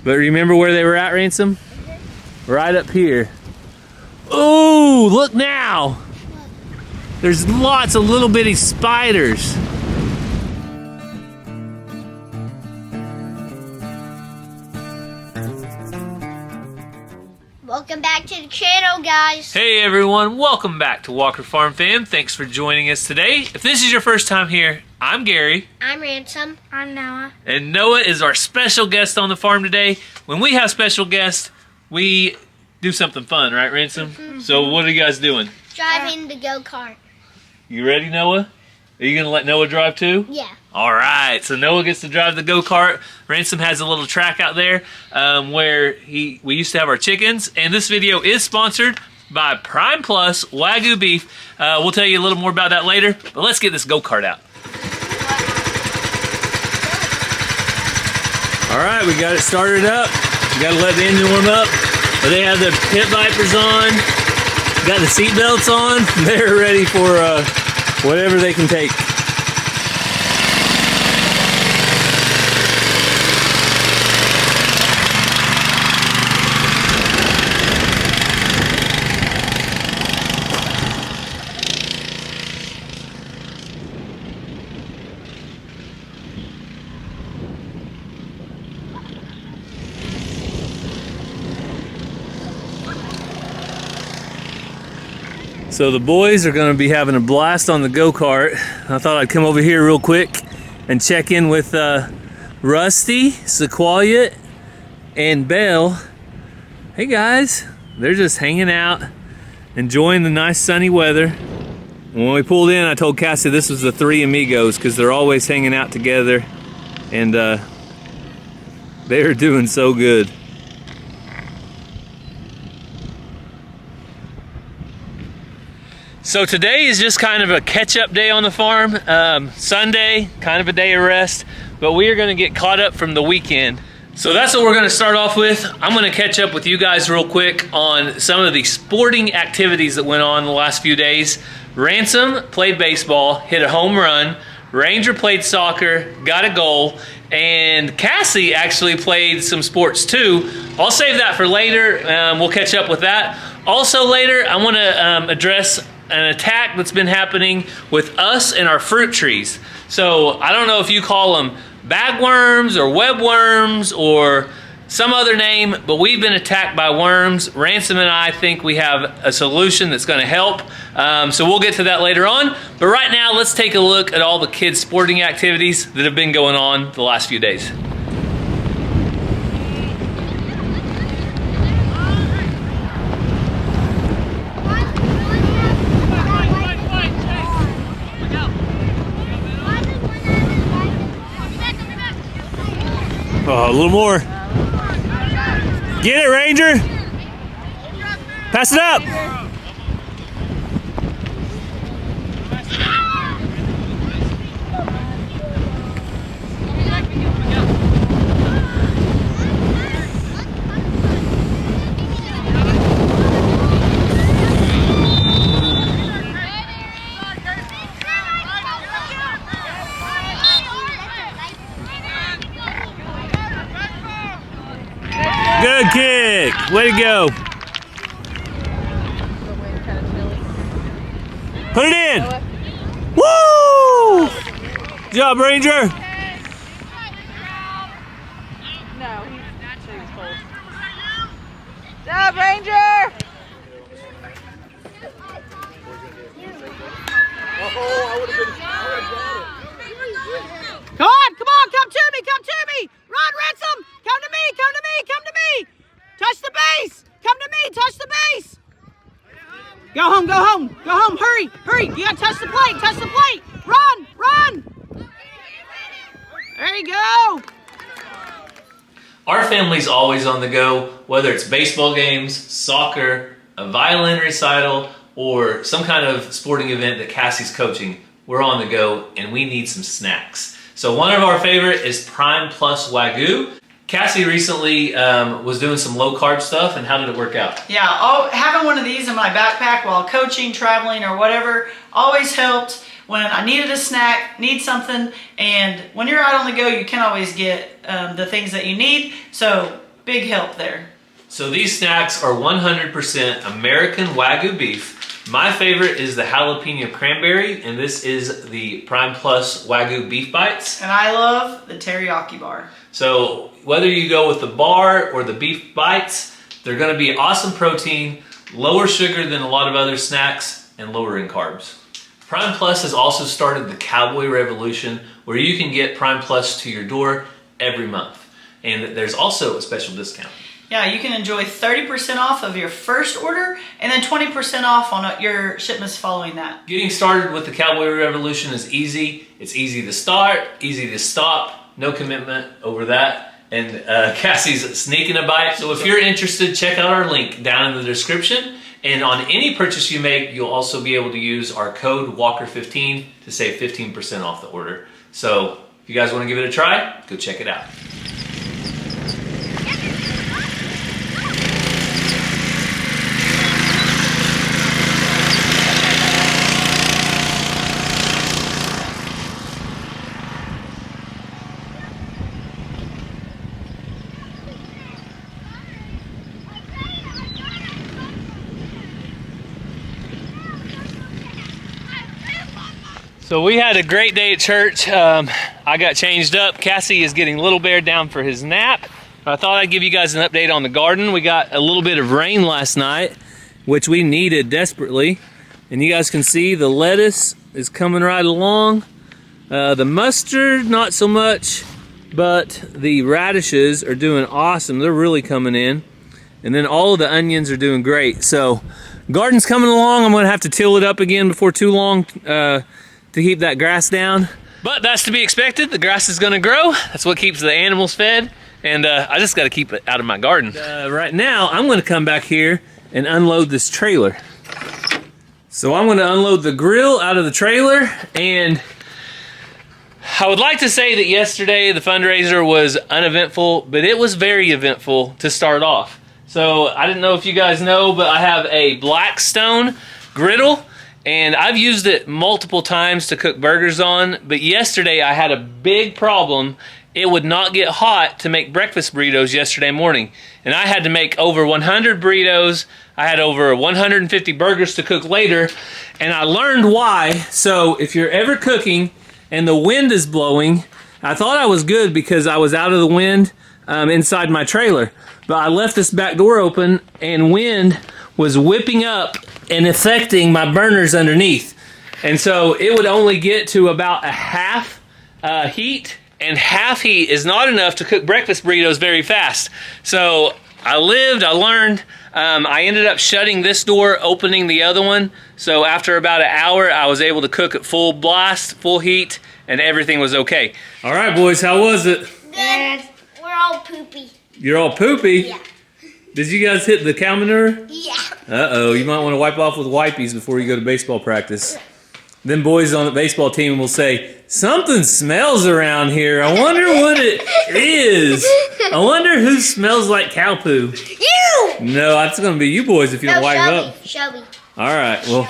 But remember where they were at, Ransom? Right up here. Oh, look now. There's lots of little bitty spiders. Welcome back to the channel, guys. Hey everyone, welcome back to Walker Farm Fam. Thanks for joining us today. If this is your first time here, I'm Gary. I'm Ransom. I'm Noah. And Noah is our special guest on the farm today. When we have special guests, we do something fun, right, Ransom? Mm-hmm. So what are you guys doing? Driving the go-kart. You ready, Noah? Are you gonna let Noah drive too? Yeah. All right, so Noah gets to drive the go-kart. Ransom has a little track out there where we used to have our chickens. And this video is sponsored by Prime Plus Wagyu beef. We'll tell you a little more about that later, but let's get this go-kart out. All right, we got it started up. We got to let the engine warm up. But they have the pit vipers on, got the seat belts on. They're ready for whatever they can take. So the boys are going to be having a blast on the go-kart. I thought I'd come over here real quick and check in with Rusty, Sequoia, and Belle. Hey guys, they're just hanging out, enjoying the nice sunny weather. When we pulled in, I told Cassie this was the three amigos because they're always hanging out together, and they're doing so good. So today is just kind of a catch-up day on the farm. Sunday, kind of a day of rest, but we are gonna get caught up from the weekend. So that's what we're gonna start off with. I'm gonna catch up with you guys real quick on some of the sporting activities that went on the last few days. Ransom played baseball, hit a home run. Ranger played soccer, got a goal, and Cassie actually played some sports too. I'll save that for later. We'll catch up with that. Also later, I wanna address an attack that's been happening with us and our fruit trees. So I don't know if you call them bagworms or webworms or some other name, but we've been attacked by worms. Ransom and I think we have a solution that's gonna help. So we'll get to that later on. But right now, let's take a look at all the kids' sporting activities that have been going on the last few days. Oh, a little more. Get it, Ranger. Pass it up. Good kick. Way to go. Put it in. Woo! Good job, Ranger. No, he's cold. Good job, Ranger. Come on, come to me. Run, Ransom. Come to me. Touch the base. Come to me, touch the base. Go home. Hurry. You gotta touch the plate. Run. There you go. Our family's always on the go, whether it's baseball games, soccer, a violin recital, or some kind of sporting event that Cassie's coaching. We're on the go and we need some snacks. So one of our favorite is Prime Plus Wagyu. Cassie recently was doing some low-carb stuff, and how did it work out? Yeah, having one of these in my backpack while coaching, traveling, or whatever always helped when I needed a snack, need something, and when you're out on the go, you can't always get the things that you need. So big help there. So these snacks are 100% American Wagyu beef. My favorite is the jalapeno cranberry, and this is the Prime Plus Wagyu beef bites. And I love the teriyaki bar. So whether you go with the bar or the beef bites, they're gonna be awesome protein, lower sugar than a lot of other snacks, and lower in carbs. Prime Plus has also started the Cowboy Revolution, where you can get Prime Plus to your door every month. And there's also a special discount. Yeah, you can enjoy 30% off of your first order and then 20% off on your shipments following that. Getting started with the Cowboy Revolution is easy. It's easy to start, easy to stop, no commitment over that. And Cassie's sneaking a bite. So if you're interested, check out our link down in the description. And on any purchase you make, you'll also be able to use our code Walker15 to save 15% off the order. So if you guys want to give it a try, go check it out. So we had a great day at church. I got changed up. Cassie is getting Little Bear down for his nap. I thought I'd give you guys an update on the garden. We got a little bit of rain last night, which we needed desperately. And you guys can see the lettuce is coming right along. The mustard, not so much, but the radishes are doing awesome. They're really coming in. And then all of the onions are doing great. So garden's coming along. I'm gonna have to till it up again before too long to keep that grass down. But that's to be expected. The grass is gonna grow. That's what keeps the animals fed. And I just gotta keep it out of my garden. Right now, I'm gonna come back here and unload this trailer. So I'm gonna unload the grill out of the trailer, and I would like to say that yesterday the fundraiser was uneventful, but it was very eventful to start off. So I didn't know if you guys know, but I have a Blackstone griddle, and I've used it multiple times to cook burgers on, but yesterday I had a big problem. It would not get hot to make breakfast burritos yesterday morning. And I had to make over 100 burritos. I had over 150 burgers to cook later, and I learned why. So if you're ever cooking and the wind is blowing, I thought I was good because I was out of the wind inside my trailer. But I left this back door open, and wind was whipping up and affecting my burners underneath. And so it would only get to about a half heat, and half heat is not enough to cook breakfast burritos very fast. So I learned. I ended up shutting this door, opening the other one. So after about an hour, I was able to cook at full blast, full heat, and everything was okay. All right, boys, how was it? Good. We're all poopy. You're all poopy? Yeah. Did you guys hit the cow manure? Yeah. Uh-oh, you might want to wipe off with wipies before you go to baseball practice. Then boys on the baseball team will say, something smells around here. I wonder what it is. I wonder who smells like cow poo. You! No, that's going to be you boys if you don't wipe up. Shelby. All right, well,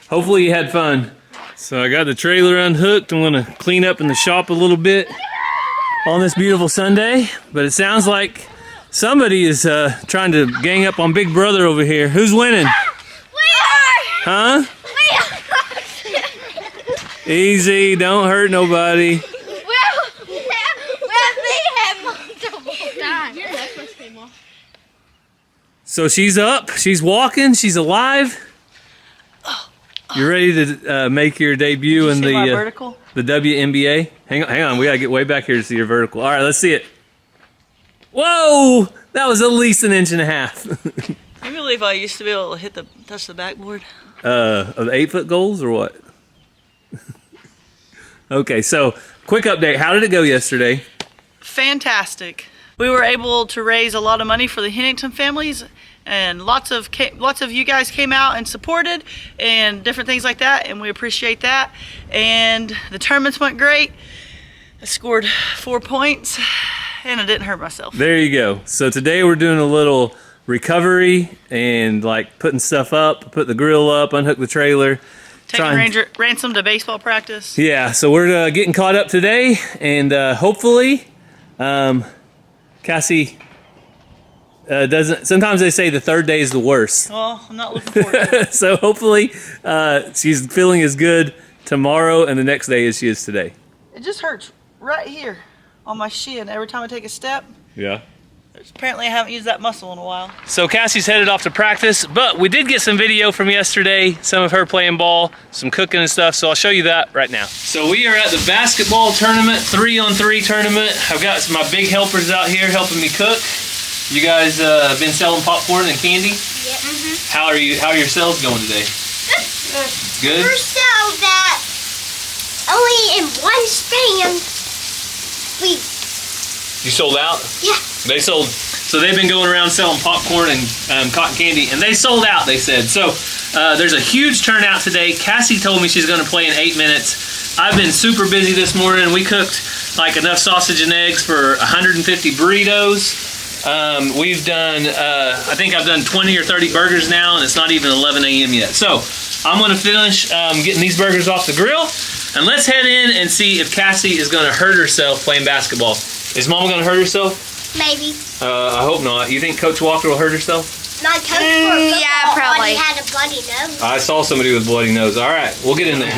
hopefully you had fun. So I got the trailer unhooked. I'm going to clean up in the shop a little bit on this beautiful Sunday. But it sounds like somebody is trying to gang up on Big Brother over here. Who's winning? We are! Huh? We are! Easy, don't hurt nobody. We have multiple times. Your necklace came off. So she's up, she's walking, she's alive. You ready to make your debut in the WNBA? Hang on, we gotta get way back here to see your vertical. All right, let's see it. Whoa, that was at least an inch and a half. Can you believe I used to be able to touch the backboard? Of the 8-foot goals or what? Okay, so quick update. How did it go yesterday? Fantastic. We were able to raise a lot of money for the Hennington families, and lots of you guys came out and supported and different things like that, and we appreciate that. And the tournaments went great. I scored 4 points and I didn't hurt myself. There you go. So today we're doing a little recovery and like putting stuff up, put the grill up, unhook the trailer. Taking Ransom to baseball practice. Yeah, so we're getting caught up today, and hopefully, Cassie, doesn't. Sometimes they say the third day is the worst. Well, I'm not looking forward to it. So hopefully she's feeling as good tomorrow and the next day as she is today. It just hurts right here on my shin every time I take a step. Yeah. Apparently I haven't used that muscle in a while. So Cassie's headed off to practice, but we did get some video from yesterday, some of her playing ball, some cooking and stuff, so I'll show you that right now. So we are at the basketball tournament, 3-on-3 tournament. I've got my big helpers out here helping me cook. You guys been selling popcorn and candy? Yeah. Mm-hmm. How are your sales going today? Good? We're so that only in one stand You sold out? Yeah. They sold, so they've been going around selling popcorn and cotton candy, and they sold out, they said. So there's a huge turnout today. Cassie told me she's gonna play in 8 minutes. I've been super busy this morning. We cooked like enough sausage and eggs for 150 burritos. We've done, I think I've done 20 or 30 burgers now, and it's not even 11 a.m. yet. So I'm gonna finish getting these burgers off the grill, and let's head in and see if Cassie is gonna hurt herself playing basketball. Is Mama gonna hurt herself? Maybe. I hope not. You think Coach Walker will hurt herself? Not Coach yeah, probably. He had a bloody nose. I saw somebody with a bloody nose. All right, we'll get in there.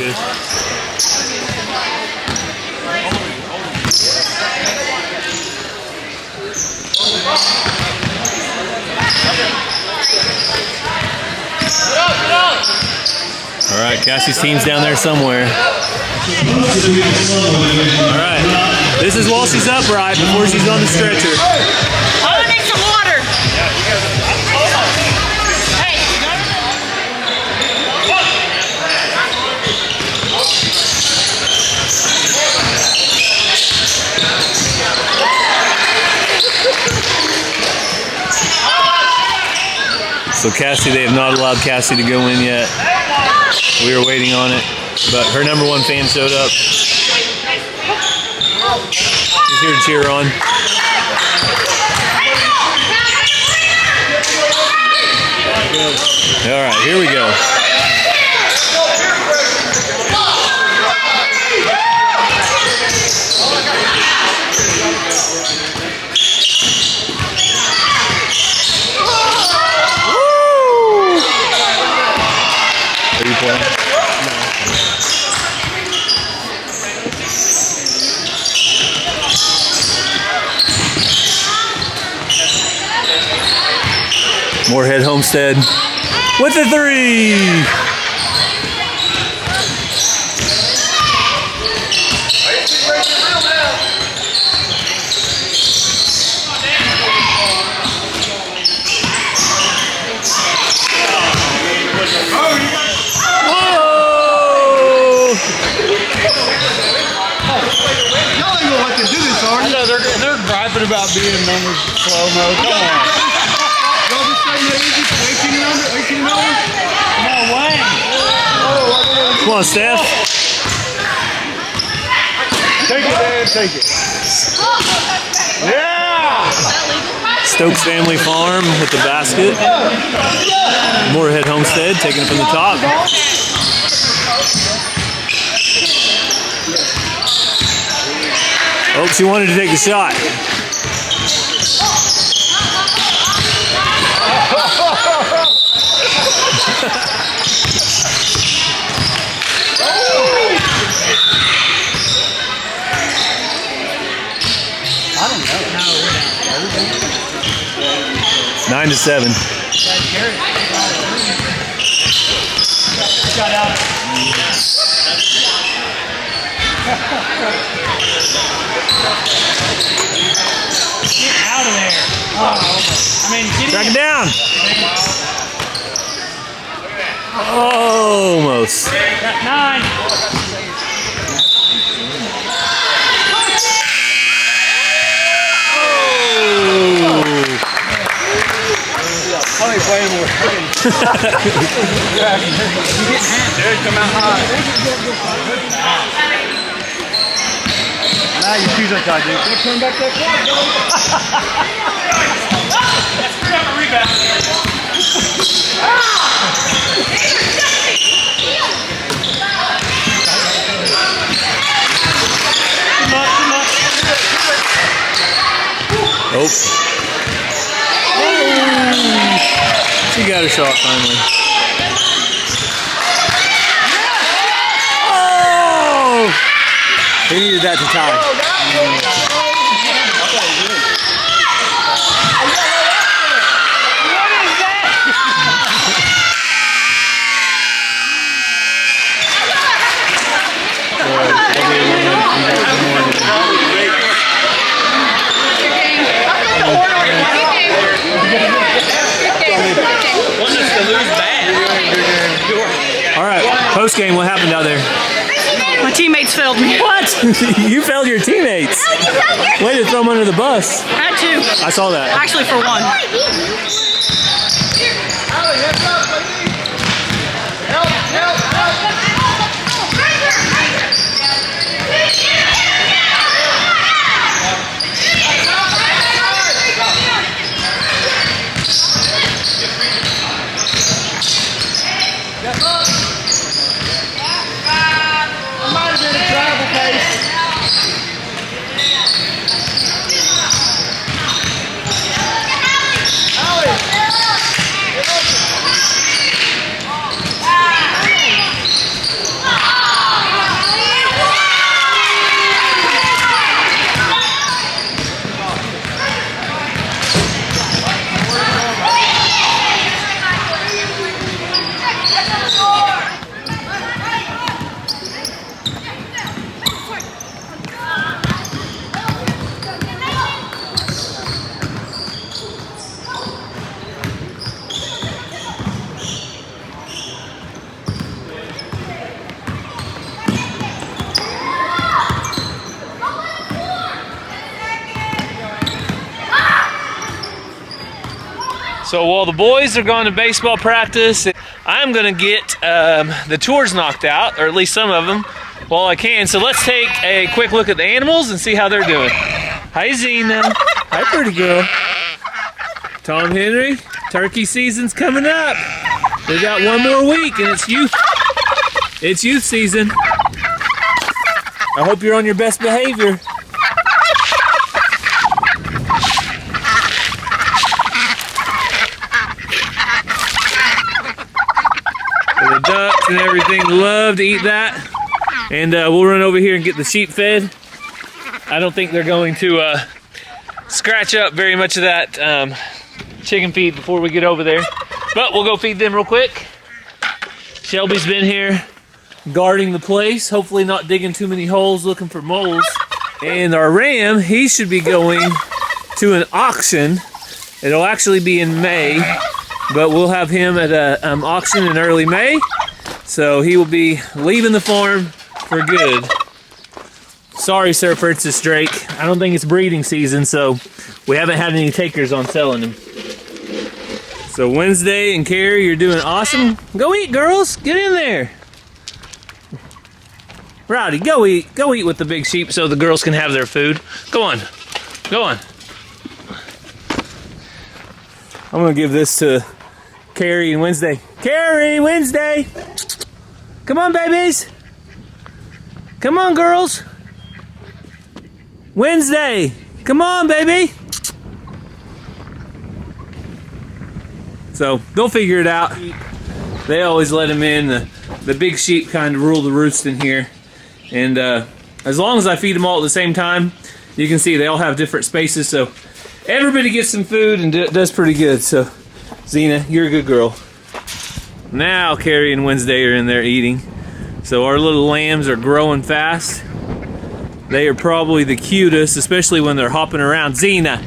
All right, Cassie's team's down there somewhere. All right. This is while she's upright before she's on the stretcher. I need some water. Hey. So Cassie, they have not allowed Cassie to go in yet. We were waiting on it, but her #1 fan showed up. She's here to cheer on. All right, here we go. Are you playing? Moorhead Homestead with the 3. They're griping about being number slow-mo. Come on. Y'all just say you're easy for 18 and under? 18 and over? No way. Come on, Steph. Take it, Dad. Take it. Yeah! Stokes Family Farm with the basket. Moorhead Homestead taking it from the top. Oh, she wanted to take the shot. I don't know. 9-7. Got out. Get out of there. Oh, I mean, Track it down. Almost. 9. How are you playing more? You get dude, come out hot. Now you choose like I do. Can you turn back that car? Let's bring up a rebound. Good luck. Oh. She got a shot finally. Oh! He needed that to tie. All right, post game, what happened out there? My teammates failed me. What? You failed your teammates. Way to throw them under the bus. Had to. I saw that. Actually, for one. So while the boys are going to baseball practice, I'm gonna get the tours knocked out, or at least some of them, while I can. So let's take a quick look at the animals and see how they're doing. Hi, Zena. Hi, pretty girl. Tom Henry, turkey season's coming up. We got one more week and it's youth season. I hope you're on your best behavior. The ducks and everything love to eat that. And we'll run over here and get the sheep fed. I don't think they're going to scratch up very much of that chicken feed before we get over there. But we'll go feed them real quick. Shelby's been here guarding the place, hopefully not digging too many holes looking for moles. And our ram, he should be going to an auction. It'll actually be in May, but we'll have him at an auction in early May. So he will be leaving the farm for good. Sorry, Sir Francis Drake. I don't think it's breeding season, so we haven't had any takers on selling him. So Wednesday and Carrie, you're doing awesome. Go eat, girls. Get in there. Rowdy, go eat. Go eat with the big sheep so the girls can have their food. Go on. Go on. I'm going to give this to Carrie and Wednesday. Carrie, Wednesday. Come on, babies. Come on, girls. Wednesday. Come on, baby. So they'll figure it out. They always let them in. The big sheep kind of rule the roost in here. And as long as I feed them all at the same time, you can see they all have different spaces. So everybody gets some food and does pretty good. So Zena, you're a good girl. Now Carrie and Wednesday are in there eating. So our little lambs are growing fast. They are probably the cutest, especially when they're hopping around. Zena,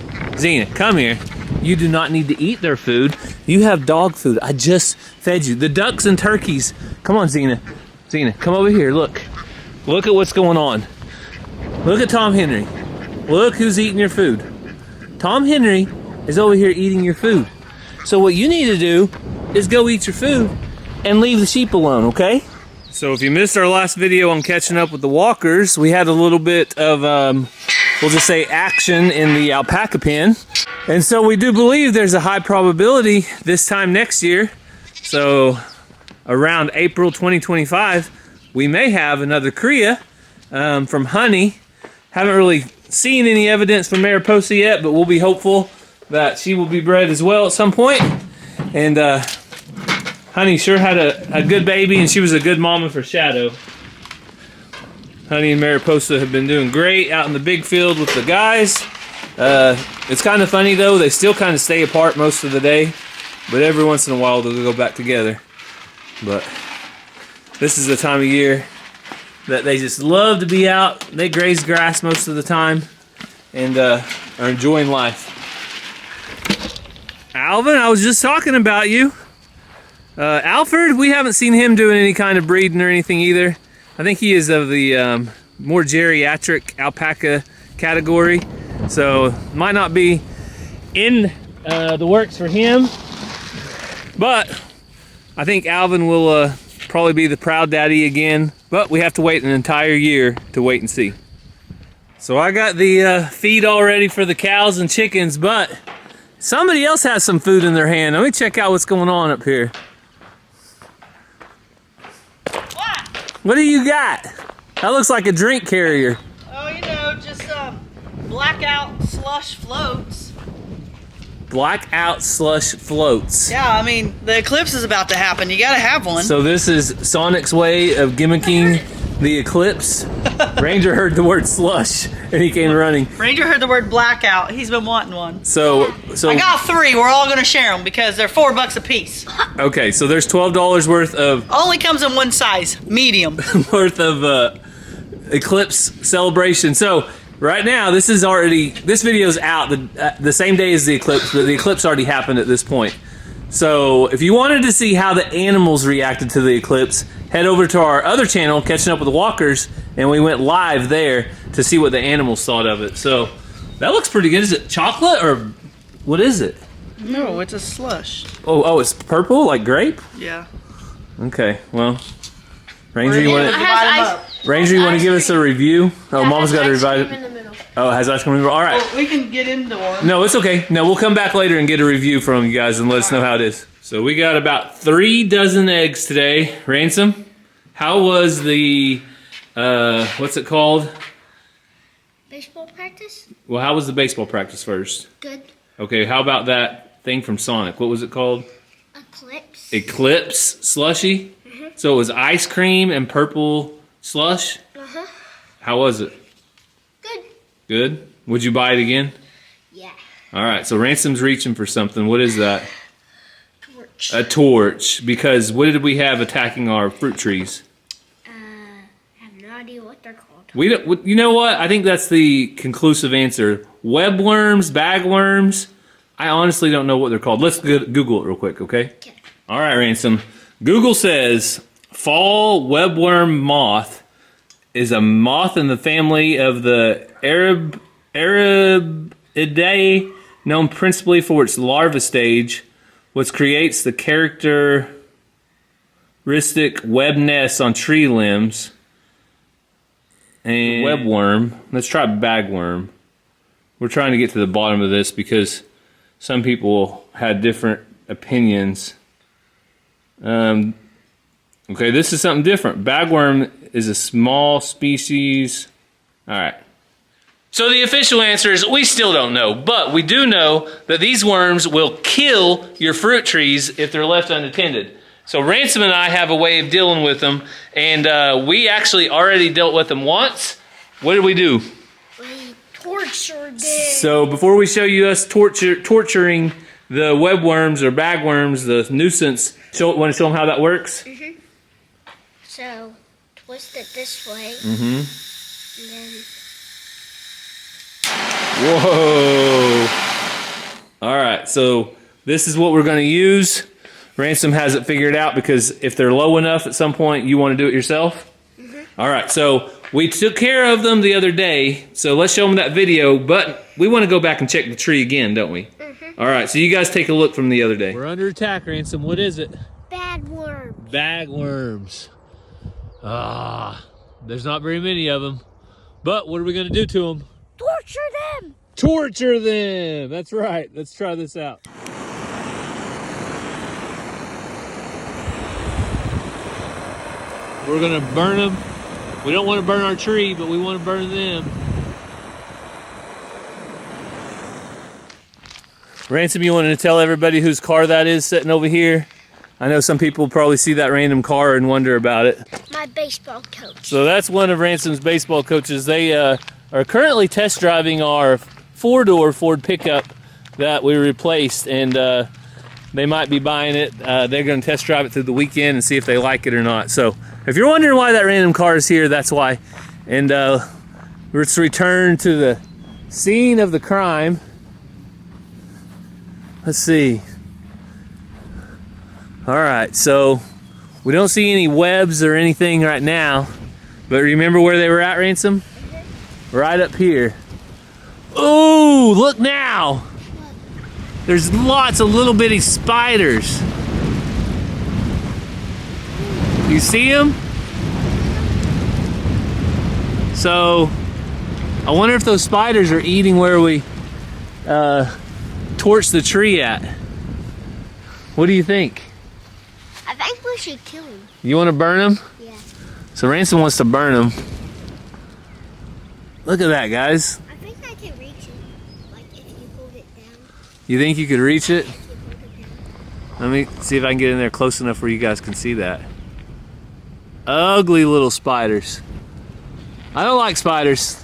come here. You do not need to eat their food. You have dog food. I just fed you. The ducks and turkeys. Come on, Zena. Zena, come over here. Look. Look at what's going on. Look at Tom Henry. Look who's eating your food. Tom Henry is over here eating your food. So what you need to do is go eat your food and leave the sheep alone, okay? So if you missed our last video on catching up with the walkers, we had a little bit of, we'll just say, action in the alpaca pen. And so we do believe there's a high probability this time next year, so around April 2025, we may have another cria from Honey. Haven't really seen any evidence from Mariposa yet, but we'll be hopeful that she will be bred as well at some point. And Honey sure had a good baby, and she was a good mama for Shadow. Honey and Mariposa have been doing great out in the big field with the guys. It's kind of funny though, they still kind of stay apart most of the day, but every once in a while they'll go back together. But this is the time of year that they just love to be out. They graze grass most of the time and are enjoying life. Alvin, I was just talking about you. Alfred, we haven't seen him doing any kind of breeding or anything either. I think he is of the more geriatric alpaca category, so might not be in the works for him. But I think Alvin will probably be the proud daddy again, but we have to wait an entire year to wait and see. So I got the feed all ready for the cows and chickens, but somebody else has some food in their hand. Let me check out what's going on up here. What do you got? That looks like a drink carrier. Oh, you know, just blackout slush floats. Blackout slush floats. Yeah, I mean, the eclipse is about to happen. You gotta have one. So this is Sonic's way of gimmicking the eclipse. Ranger heard the word slush and he came running. Ranger heard the word blackout. He's been wanting one. So I got 3. We're all gonna share them because they're $4 a piece. Okay, so there's $12 worth of Only comes in one size, medium. worth of eclipse celebration. So right now, this video's out the same day as the eclipse, but the eclipse already happened at this point. So if you wanted to see how the animals reacted to the eclipse, head over to our other channel, Catching Up with the Walkers, and we went live there to see what the animals thought of it. So that looks pretty good. Is it chocolate or what is it? No, it's a slush. Oh, it's purple, like grape? Yeah. Okay, well, Ranger, you want It to give us a review? Oh, Mom's got to revive in it. the middle. Oh, it has ice cream in the middle. All right. Well, we can get into one. No, it's okay. No, we'll come back later and get a review from you guys and let us know how it is. So we got about 3 dozen eggs today. Ransom, how was the, what's it called? Baseball practice? Well, how was the baseball practice first? Good. Okay, how about that thing from Sonic? What was it called? Eclipse. Eclipse slushie? So it was ice cream and purple slush? Uh-huh. How was it? Good. Good? Would you buy it again? Yeah. All right, so Ransom's reaching for something. What is that? Torch. A torch. Because what did we have attacking our fruit trees? I have no idea what they're called. We don't. You know what? I think that's the conclusive answer. Webworms, bagworms. I honestly don't know what they're called. Let's Google it real quick, okay? Okay. All right, Ransom. Google says fall webworm moth is a moth in the family of the Arabidae, known principally for its larva stage, which creates the characteristic web nests on tree limbs. And webworm. Let's try bagworm. We're trying to get to the bottom of this because some people had different opinions. Okay, this is something different. Bagworm is a small species. All right. So the official answer is we still don't know, but we do know that these worms will kill your fruit trees if they're left unattended. So Ransom and I have a way of dealing with them, and we actually already dealt with them once. What did we do? We tortured them. So before we show you us torturing the webworms or bagworms, the nuisance, want to show them how that works? Mm-hmm. So, twist it this way. Mm-hmm. And then... Whoa. All right, so this is what we're going to use. Ransom has it figured out because if they're low enough at some point, you want to do it yourself? Mm-hmm. All right, so we took care of them the other day, so let's show them that video, but we want to go back and check the tree again, don't we? Mm-hmm. All right, so you guys take a look from the other day. We're under attack, Ransom. What is it? Bad worms. Bagworms. There's not very many of them, but what are we going to do to them? Torture them. Torture them. That's right. Let's try this out. We're gonna burn them. We don't want to burn our tree, but we want to burn them. Ransom, you wanted to tell everybody whose car that is sitting over here? I know some people probably see that random car and wonder about it. My baseball coach. So that's one of Ransom's baseball coaches. They are currently test driving our 4-door Ford pickup that we replaced, and they might be buying it. They're going to test drive it through the weekend and see if they like it or not. So if you're wondering why that random car is here, that's why. And let's return to the scene of the crime. Let's see. All right, so we don't see any webs or anything right now, but remember where they were at, Ransom? Right up here. Oh, look now. There's lots of little bitty spiders. You see them? So, I wonder if those spiders are eating where we torched the tree at. What do you think? I think we should kill him. You want to burn them? Yeah. So Ransom wants to burn them. Look at that, guys. I think I can reach it. Like if you hold it down. You think you could reach it? If you hold it down. Let me see if I can get in there close enough where you guys can see that. Ugly little spiders. I don't like spiders.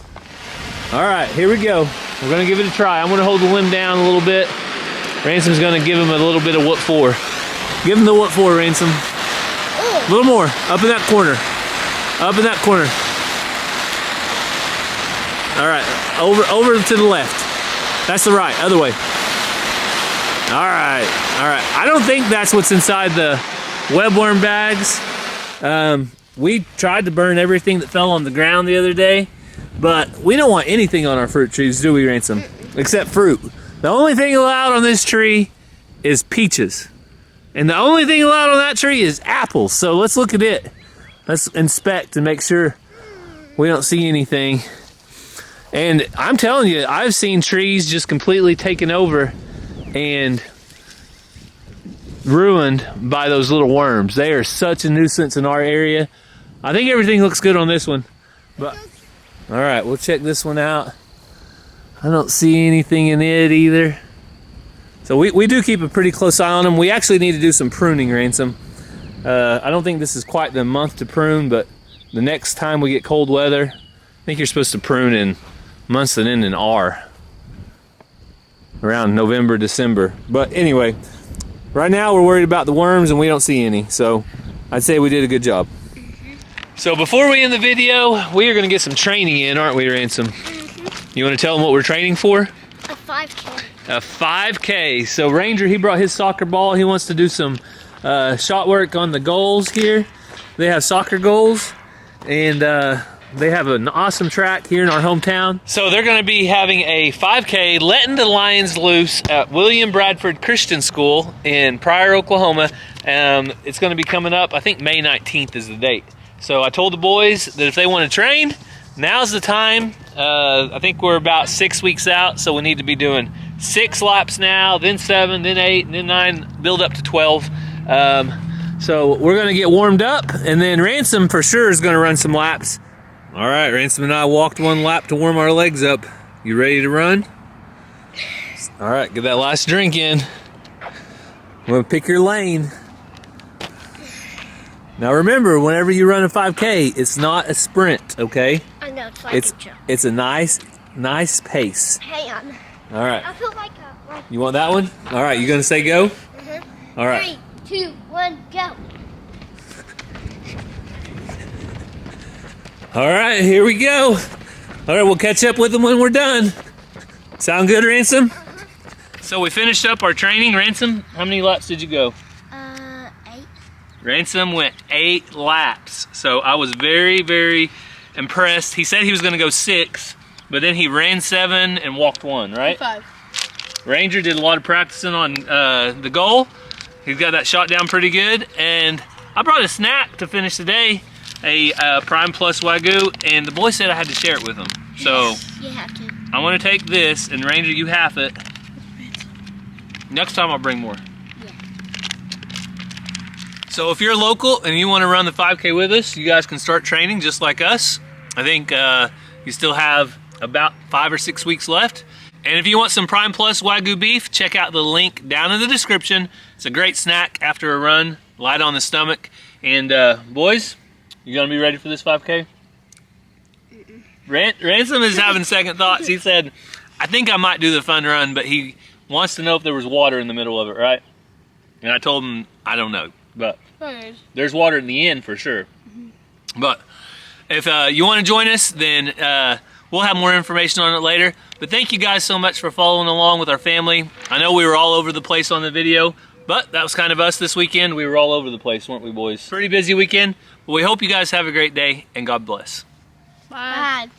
All right, here we go. We're gonna give it a try. I'm gonna hold the limb down a little bit. Ransom's gonna give him a little bit of what for. Give him the what for, Ransom. A little more, up in that corner. Up in that corner. All right, over to the left. That's the right, other way. All right. I don't think that's what's inside the webworm bags. We tried to burn everything that fell on the ground the other day, but we don't want anything on our fruit trees, do we, Ransom? Except fruit. The only thing allowed on this tree is peaches. And the only thing allowed on that tree is apples. So let's look at it. Let's inspect and make sure we don't see anything. And I'm telling you, I've seen trees just completely taken over and ruined by those little worms. They are such a nuisance in our area. I think everything looks good on this one. But all right, we'll check this one out. I don't see anything in it either. So we do keep a pretty close eye on them. We actually need to do some pruning, Ransom. I don't think this is quite the month to prune, but the next time we get cold weather, I think you're supposed to prune in months that end in R. Around November, December. But anyway, right now we're worried about the worms and we don't see any. So I'd say we did a good job. So before we end the video, we are going to get some training in, aren't we, Ransom? You want to tell them what we're training for? A 5K. A 5K. So Ranger, he brought his soccer ball. He wants to do some shot work on the goals here. They have soccer goals, and they have an awesome track here in our hometown. So they're going to be having a 5K, letting the lions loose at William Bradford Christian School in Pryor, Oklahoma. It's going to be coming up, I think May 19th is the date. So I told the boys that if they want to train, now's the time. I think we're about 6 weeks out, so we need to be doing 6 laps now, then 7, then 8, and then 9, build up to 12. So we're going to get warmed up, and then Ransom for sure is going to run some laps. All right, Ransom and I walked 1 lap to warm our legs up. You ready to run? All right, get that last drink in. I'm going to pick your lane. Now remember, whenever you run a 5K, it's not a sprint, okay? I know, it's like a jump. It's a nice pace. Hang on. All right. I feel like You want that one? All right, you gonna say go? All right. 3, 2, 1, go. All right, here we go. All right, we'll catch up with them when we're done. Sound good, Ransom? So we finished up our training. Ransom, how many laps did you go? 8. Ransom went 8 laps. So I was very, very impressed. He said he was gonna go 6, but then he ran 7 and walked 1, right? 5. Ranger did a lot of practicing on the goal. He's got that shot down pretty good. And I brought a snack to finish the day, a Prime Plus Wagyu, and the boy said I had to share it with him. So You have to. I want to take this, and Ranger, you half it. Next time I'll bring more. Yeah. So if you're local and you want to run the 5K with us, you guys can start training just like us. I think you still have about 5 or 6 weeks left. And if you want some Prime Plus Wagyu beef, check out the link down in the description. It's a great snack after a run, light on the stomach. And boys, you gonna be ready for this 5K? Ransom is having second thoughts. He said, I think I might do the fun run, but he wants to know if there was water in the middle of it, right? And I told him, I don't know, but there's water in the end for sure. But if you want to join us, then we'll have more information on it later. But thank you guys so much for following along with our family. I know we were all over the place on the video, but that was kind of us this weekend. We were all over the place, weren't we, boys? Pretty busy weekend, but we hope you guys have a great day, and God bless. Bye.